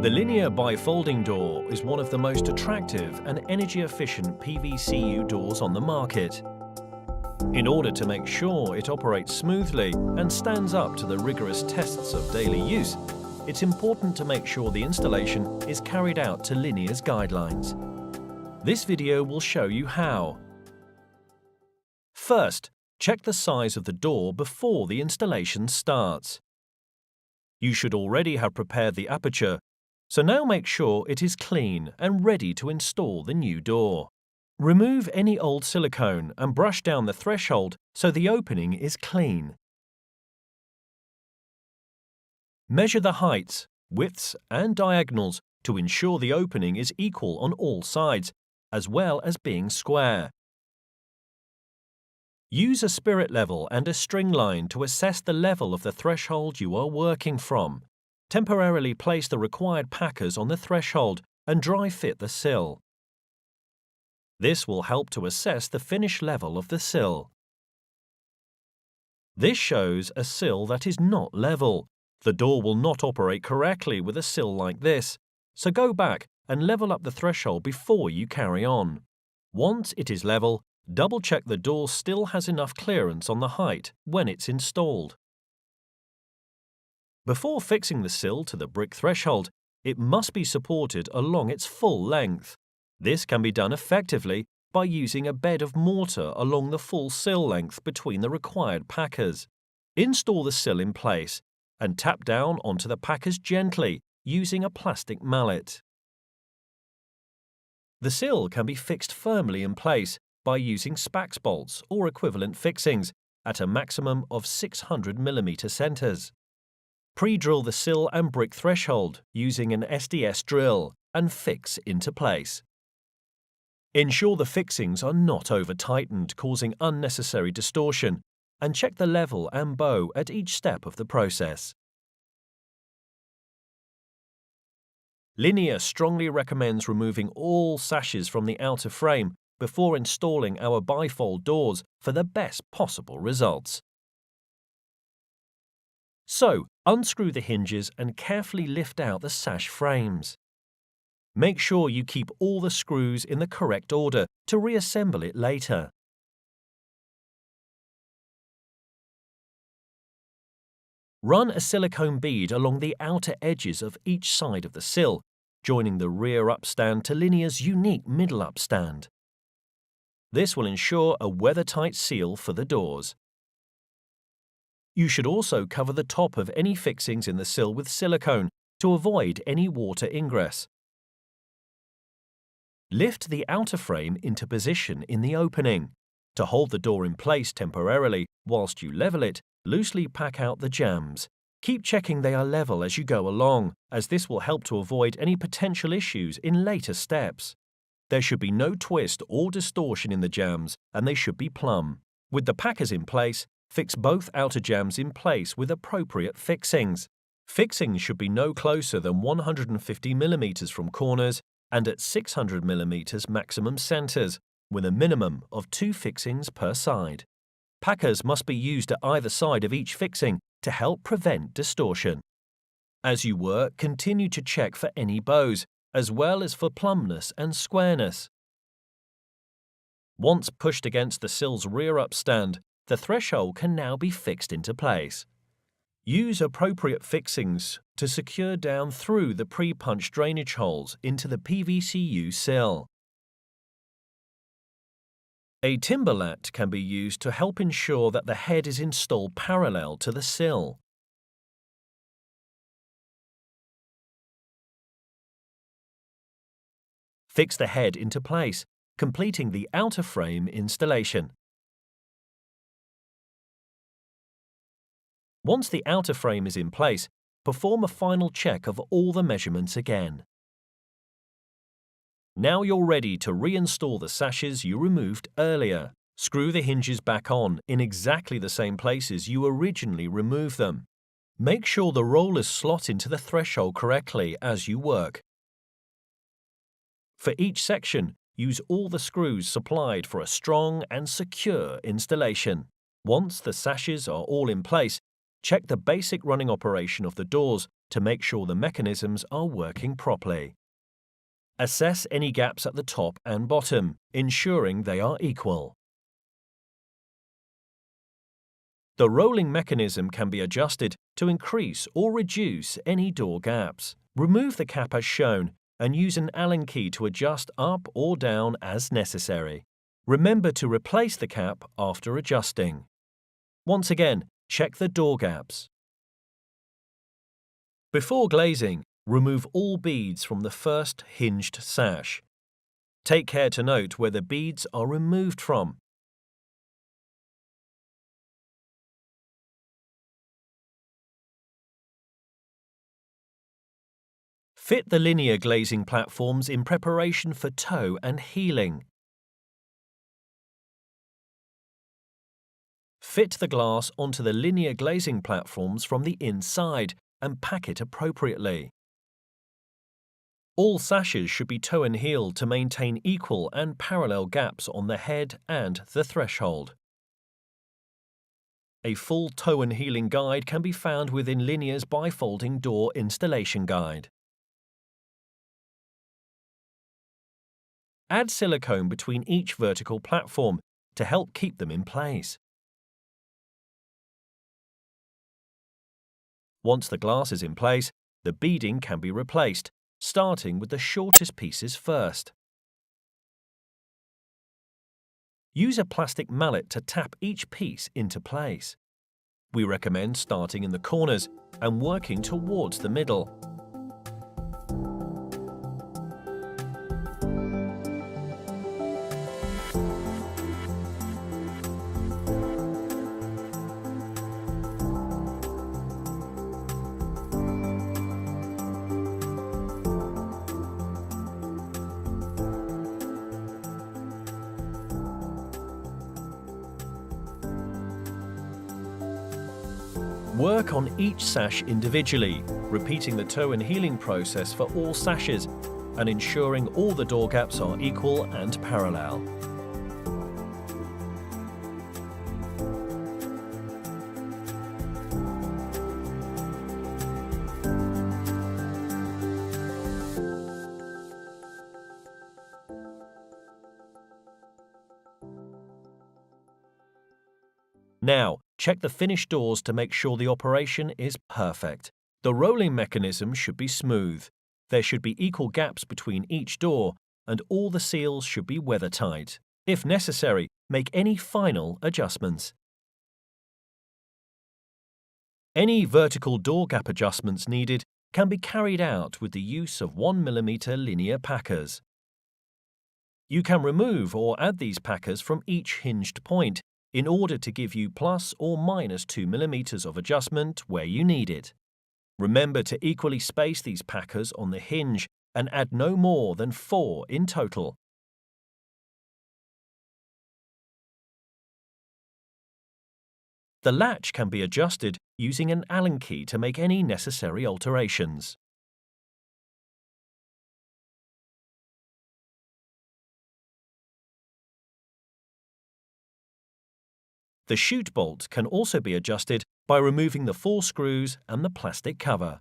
The linear bifolding door is one of the most attractive and energy-efficient PVCU doors on the market. In order to make sure it operates smoothly and stands up to the rigorous tests of daily use, it's important to make sure the installation is carried out to Liniar's guidelines. This video will show you how. First, check the size of the door before the installation starts. You should already have prepared the aperture, so now make sure it is clean and ready to install the new door. Remove any old silicone and brush down the threshold so the opening is clean. Measure the heights, widths and diagonals to ensure the opening is equal on all sides, as well as being square. Use a spirit level and a string line to assess the level of the threshold you are working from. Temporarily place the required packers on the threshold and dry fit the sill. This will help to assess the finish level of the sill. This shows a sill that is not level. The door will not operate correctly with a sill like this, so go back and level up the threshold before you carry on. Once it is level, double-check the door still has enough clearance on the height when it's installed. Before fixing the sill to the brick threshold, it must be supported along its full length. This can be done effectively by using a bed of mortar along the full sill length between the required packers. Install the sill in place and tap down onto the packers gently using a plastic mallet. The sill can be fixed firmly in place by using spax bolts or equivalent fixings at a maximum of 600 mm centers. Pre-drill the sill and brick threshold using an SDS drill and fix into place. Ensure the fixings are not over-tightened, causing unnecessary distortion, and check the level and bow at each step of the process. Liniar strongly recommends removing all sashes from the outer frame before installing our bifold doors for the best possible results. So, unscrew the hinges and carefully lift out the sash frames. Make sure you keep all the screws in the correct order to reassemble it later. Run a silicone bead along the outer edges of each side of the sill, joining the rear upstand to Liniar's unique middle upstand. This will ensure a weather-tight seal for the doors. You should also cover the top of any fixings in the sill with silicone to avoid any water ingress. Lift the outer frame into position in the opening. To hold the door in place temporarily whilst you level it, loosely pack out the jambs. Keep checking they are level as you go along, as this will help to avoid any potential issues in later steps. There should be no twist or distortion in the jambs, and they should be plumb. With the packers in place, fix both outer jambs in place with appropriate fixings. Fixings should be no closer than 150 mm from corners and at 600 mm maximum centers, with a minimum of 2 fixings per side. Packers must be used at either side of each fixing to help prevent distortion. As you work, continue to check for any bows, as well as for plumbness and squareness. Once pushed against the sill's rear upstand, the threshold can now be fixed into place. Use appropriate fixings to secure down through the pre-punched drainage holes into the PVCU sill. A timber lat can be used to help ensure that the head is installed parallel to the sill. Fix the head into place, completing the outer frame installation. Once the outer frame is in place, perform a final check of all the measurements again. Now you're ready to reinstall the sashes you removed earlier. Screw the hinges back on in exactly the same places you originally removed them. Make sure the rollers slot into the threshold correctly as you work. For each section, use all the screws supplied for a strong and secure installation. Once the sashes are all in place, check the basic running operation of the doors to make sure the mechanisms are working properly. Assess any gaps at the top and bottom, ensuring they are equal. The rolling mechanism can be adjusted to increase or reduce any door gaps. Remove the cap as shown and use an Allen key to adjust up or down as necessary. Remember to replace the cap after adjusting. Once again, check the door gaps. Before glazing, remove all beads from the first hinged sash. Take care to note where the beads are removed from. Fit the linear glazing platforms in preparation for toe and heeling. Fit the glass onto the linear glazing platforms from the inside and pack it appropriately. All sashes should be toe and heel to maintain equal and parallel gaps on the head and the threshold. A full toe and heeling guide can be found within Liniar's bifolding door installation guide. Add silicone between each vertical platform to help keep them in place. Once the glass is in place, the beading can be replaced, starting with the shortest pieces first. Use a plastic mallet to tap each piece into place. We recommend starting in the corners and working towards the middle. Work on each sash individually, repeating the toe and heeling process for all sashes and ensuring all the door gaps are equal and parallel. Now, check the finished doors to make sure the operation is perfect. The rolling mechanism should be smooth. There should be equal gaps between each door, and all the seals should be weather-tight. If necessary, make any final adjustments. Any vertical door gap adjustments needed can be carried out with the use of 1mm linear packers. You can remove or add these packers from each hinged point in order to give you plus or minus 2mm of adjustment where you need it. Remember to equally space these packers on the hinge and add no more than 4 in total. The latch can be adjusted using an Allen key to make any necessary alterations. The chute bolt can also be adjusted by removing the 4 screws and the plastic cover.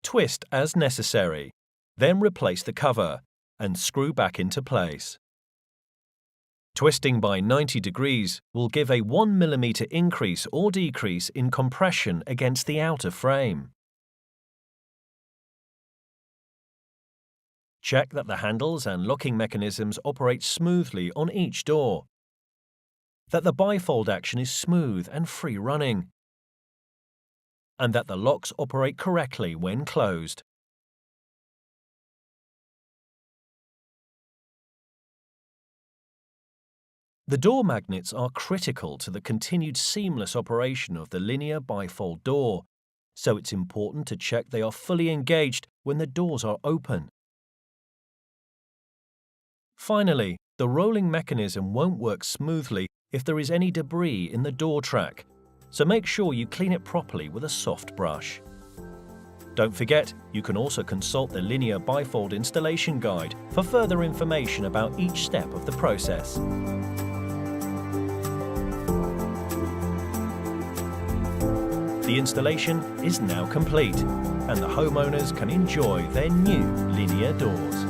Twist as necessary, then replace the cover and screw back into place. Twisting by 90 degrees will give a 1mm increase or decrease in compression against the outer frame. Check that the handles and locking mechanisms operate smoothly on each door, that the bifold action is smooth and free-running, and that the locks operate correctly when closed. The door magnets are critical to the continued seamless operation of the linear bifold door, so it's important to check they are fully engaged when the doors are open. Finally, the rolling mechanism won't work smoothly if there is any debris in the door track, so make sure you clean it properly with a soft brush. Don't forget, you can also consult the Linear Bifold Installation Guide for further information about each step of the process. The installation is now complete, and the homeowners can enjoy their new Liniar doors.